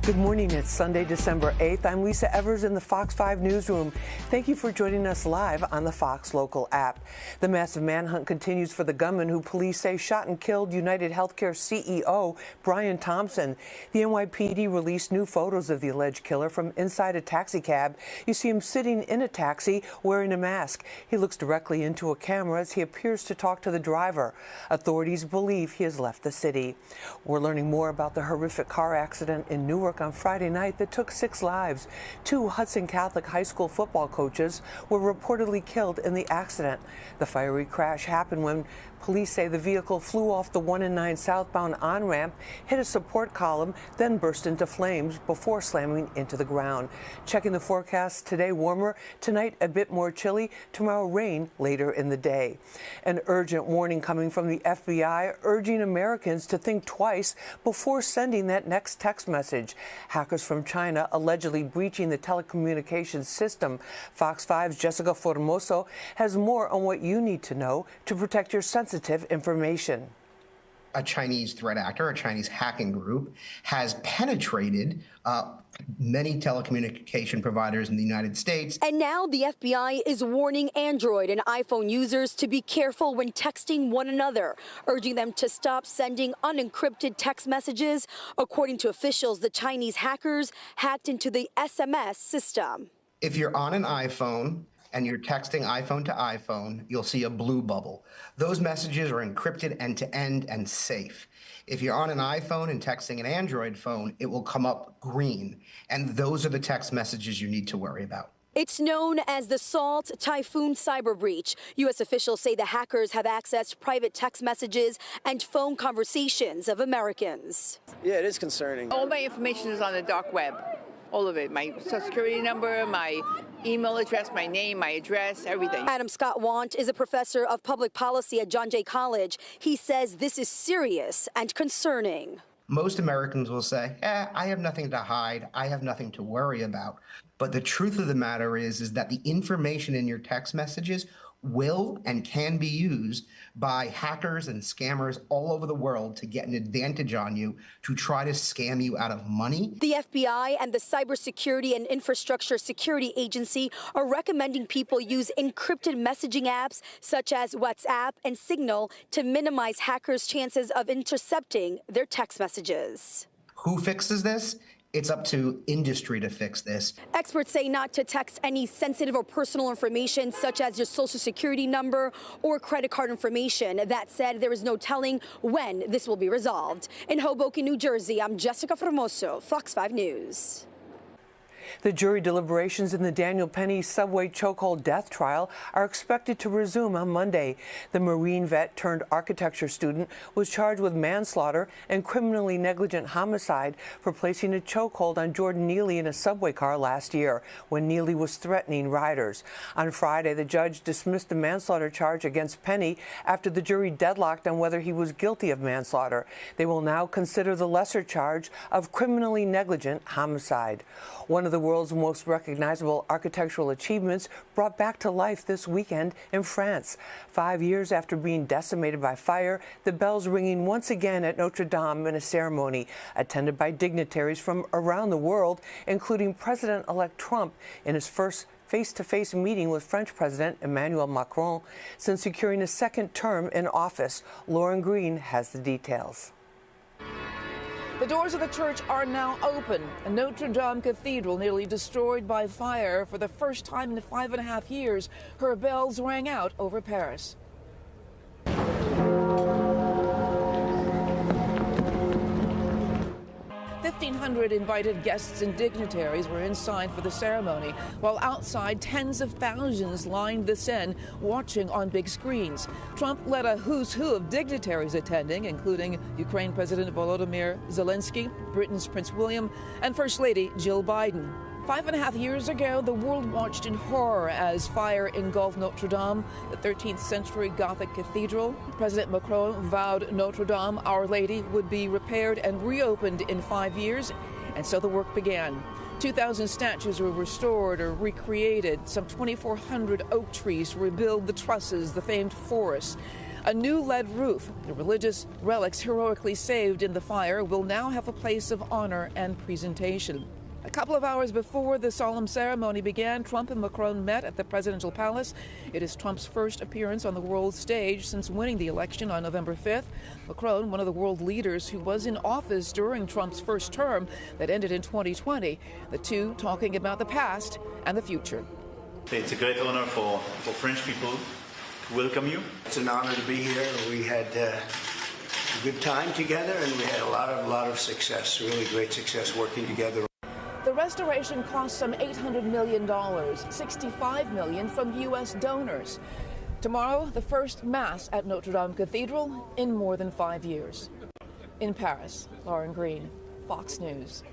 Good morning. It's Sunday, December 8th. I'm Lisa Evers in the Fox 5 newsroom. Thank you for joining us live on the Fox Local app. The massive manhunt continues for the gunman who police say shot and killed United Healthcare CEO Brian Thompson. The NYPD released new photos of the alleged killer from inside a taxi cab. You see him sitting in a taxi wearing a mask. He looks directly into a camera as he appears to talk to the driver. Authorities believe he has left the city. We're learning more about the horrific car accident in Newark on Friday night that took 6 lives. 2 Hudson Catholic high school football coaches were reportedly killed in the accident. The fiery crash happened when police say the vehicle flew off the 1 and 9 southbound on-ramp, hit a support column, then burst into flames before slamming into the ground. Checking the forecast today, warmer. Tonight, a bit more chilly. Tomorrow, rain later in the day. An urgent warning coming from the FBI urging Americans to think twice before sending that next text message. Hackers from China allegedly breaching the telecommunications system. Fox 5's Jessica Formoso has more on what you need to know to protect your sensitive information. A Chinese threat actor, a Chinese hacking group, has penetrated many telecommunication providers in the United States. And now the FBI is warning Android and iPhone users to be careful when texting one another, urging them to stop sending unencrypted text messages. According to officials, the Chinese hackers hacked into the SMS system. If you're on an iPhone and you're texting iPhone to iPhone, you'll see a blue bubble. Those messages are encrypted end-to-end and safe. If you're on an iPhone and texting an Android phone, it will come up green. And those are the text messages you need to worry about. It's known as the Salt Typhoon cyber breach. U.S. officials say the hackers have accessed private text messages and phone conversations of Americans. Yeah, it is concerning. All my information is on the dark web. All of it, my social security number, my email address, my name, my address, everything. Adam Scott Want is a professor of public policy at John Jay College. He says this is serious and concerning. Most Americans will say, I have nothing to hide. I have nothing to worry about. But the truth of the matter is that the information in your text messages will and can be used by hackers and scammers all over the world to get an advantage on you, to try to scam you out of money. The FBI and the Cybersecurity and Infrastructure Security Agency are recommending people use encrypted messaging apps such as WhatsApp and Signal to minimize hackers' chances of intercepting their text messages. Who fixes this? It's up to industry to fix this. Experts say not to text any sensitive or personal information such as your social security number or credit card information. That said, there is no telling when this will be resolved. In Hoboken, New Jersey, I'm Jessica Formoso, Fox 5 News. The jury deliberations in the Daniel Penny subway chokehold death trial are expected to resume on Monday. The Marine vet turned architecture student was charged with manslaughter and criminally negligent homicide for placing a chokehold on Jordan Neely in a subway car last year when Neely was threatening riders. On Friday, the judge dismissed the manslaughter charge against Penny after the jury deadlocked on whether he was guilty of manslaughter. They will now consider the lesser charge of criminally negligent homicide. One of the world's most recognizable architectural achievements brought back to life this weekend in France. 5 years after being decimated by fire, the bells ringing once again at Notre Dame in a ceremony attended by dignitaries from around the world, including President-elect Trump in his first face-to-face meeting with French President Emmanuel Macron since securing a second term in office. Lauren Green has the details. The doors of the church are now open. Notre Dame Cathedral nearly destroyed by fire. For the first time in 5.5 years, her bells rang out over Paris. 1,500 invited guests and dignitaries were inside for the ceremony, while outside tens of thousands lined the Seine watching on big screens. Trump led a who's who of dignitaries attending, including Ukraine President Volodymyr Zelensky, Britain's Prince William, and First Lady Jill Biden. 5.5 years ago, the world watched in horror as fire engulfed Notre Dame, the 13th century Gothic cathedral. President Macron vowed Notre Dame, Our Lady, would be repaired and reopened in 5 years, and so the work began. 2,000 statues were restored or recreated, some 2,400 oak trees to rebuild the trusses, the famed forests. A new lead roof, the religious relics heroically saved in the fire, will now have a place of honor and presentation. A couple of hours before the solemn ceremony began, Trump and Macron met at the presidential palace. It is Trump's first appearance on the world stage since winning the election on November 5th. Macron, one of the world leaders who was in office during Trump's first term that ended in 2020, the two talking about the past and the future. It's a great honor for French people to welcome you. It's an honor to be here. We had a good time together, and we had a lot of success, really great success working together. The restoration cost some $800 million, $65 million from U.S. donors. Tomorrow, the first Mass at Notre Dame Cathedral in more than 5 years. In Paris, Lauren Green, Fox News.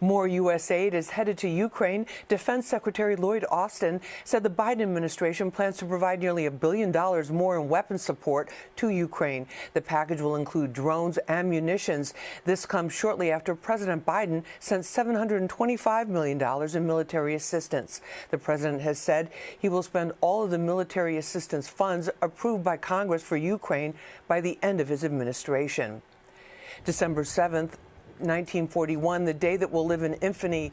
More U.S. aid is headed to Ukraine. Defense Secretary Lloyd Austin said the Biden administration plans to provide nearly $1 billion more in weapons support to Ukraine. The package will include drones and munitions. This comes shortly after President Biden sent $725 million in military assistance. The president has said he will spend all of the military assistance funds approved by Congress for Ukraine by the end of his administration. December 7th, 1941, the day that will live in infamy.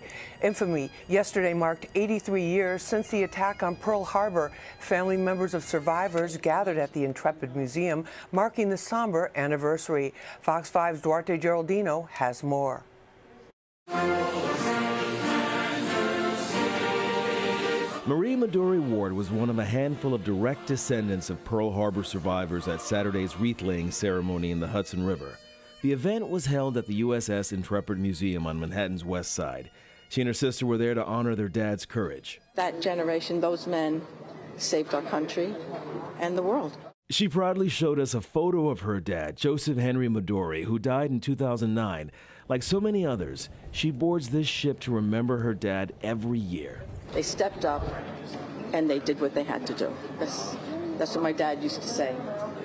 Yesterday marked 83 years since the attack on Pearl Harbor. Family members of survivors gathered at the Intrepid Museum, marking the somber anniversary. Fox 5's Duarte Geraldino has more. Marie Midori Ward was one of a handful of direct descendants of Pearl Harbor survivors at Saturday's wreath-laying ceremony in the Hudson River. The event was held at the USS Intrepid Museum on Manhattan's West Side. She and her sister were there to honor their dad's courage. That generation, those men, saved our country and the world. She proudly showed us a photo of her dad, Joseph Henry Midori, who died in 2009. Like so many others, she boards this ship to remember her dad every year. They stepped up and they did what they had to do. That's what my dad used to say.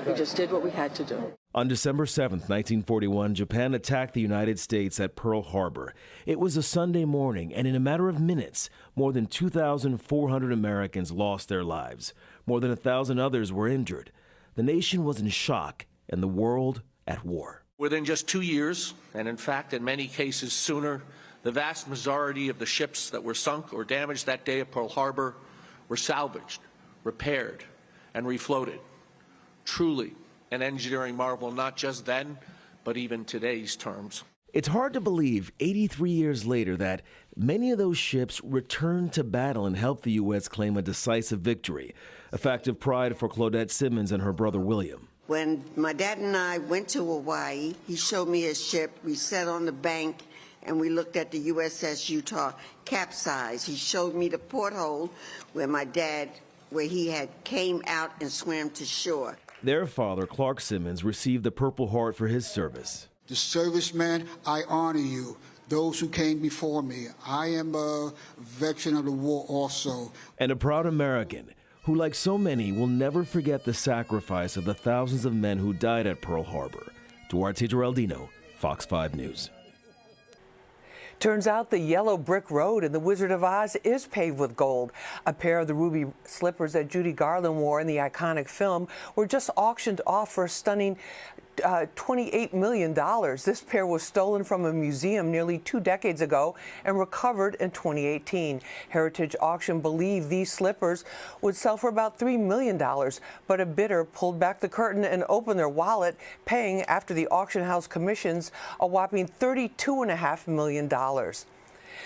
We just did what we had to do. On December 7, 1941, Japan attacked the United States at Pearl Harbor. It was a Sunday morning, and in a matter of minutes, more than 2,400 Americans lost their lives. More than 1,000 others were injured. The nation was in shock, and the world at war. Within just 2 years, and in fact in many cases sooner, the vast majority of the ships that were sunk or damaged that day at Pearl Harbor were salvaged, repaired, and refloated. Truly an engineering marvel, not just then, but even today's terms. It's hard to believe 83 years later that many of those ships returned to battle and helped the U.S. claim a decisive victory, a fact of pride for Claudette Simmons and her brother William. When my dad and I went to Hawaii, he showed me his ship. We sat on the bank and we looked at the USS Utah capsized. He showed me the porthole where he had came out and swam to shore. Their father, Clark Simmons, received the Purple Heart for his service. The servicemen, I honor you. Those who came before me. I am a veteran of the war also. And a proud American who, like so many, will never forget the sacrifice of the thousands of men who died at Pearl Harbor. Duarte Geraldino, Fox 5 News. Turns out the yellow brick road in The Wizard of Oz is paved with gold. A pair of the ruby slippers that Judy Garland wore in the iconic film were just auctioned off for a stunning $28 million. This pair was stolen from a museum nearly 2 decades ago and recovered in 2018. Heritage Auction believed these slippers would sell for about $3 million, but a bidder pulled back the curtain and opened their wallet, paying, after the auction house commissions, a whopping $32.5 million.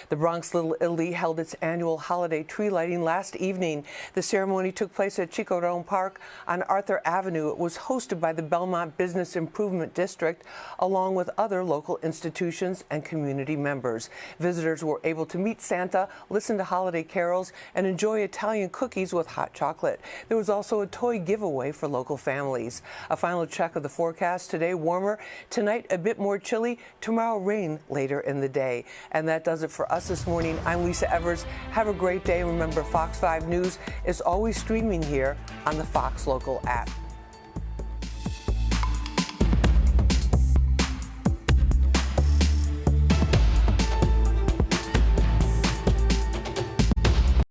The Bronx Little Italy held its annual holiday tree lighting last evening. The ceremony took place at Chico Dome Park on Arthur Avenue. It was hosted by the Belmont Business Improvement District, along with other local institutions and community members. Visitors were able to meet Santa, listen to holiday carols, and enjoy Italian cookies with hot chocolate. There was also a toy giveaway for local families. A final check of the forecast: today warmer, tonight a bit more chilly, tomorrow rain later in the day. And that does it for us this morning. I'm Lisa Evers. Have a great day. Remember, Fox 5 News is always streaming here on the Fox Local app.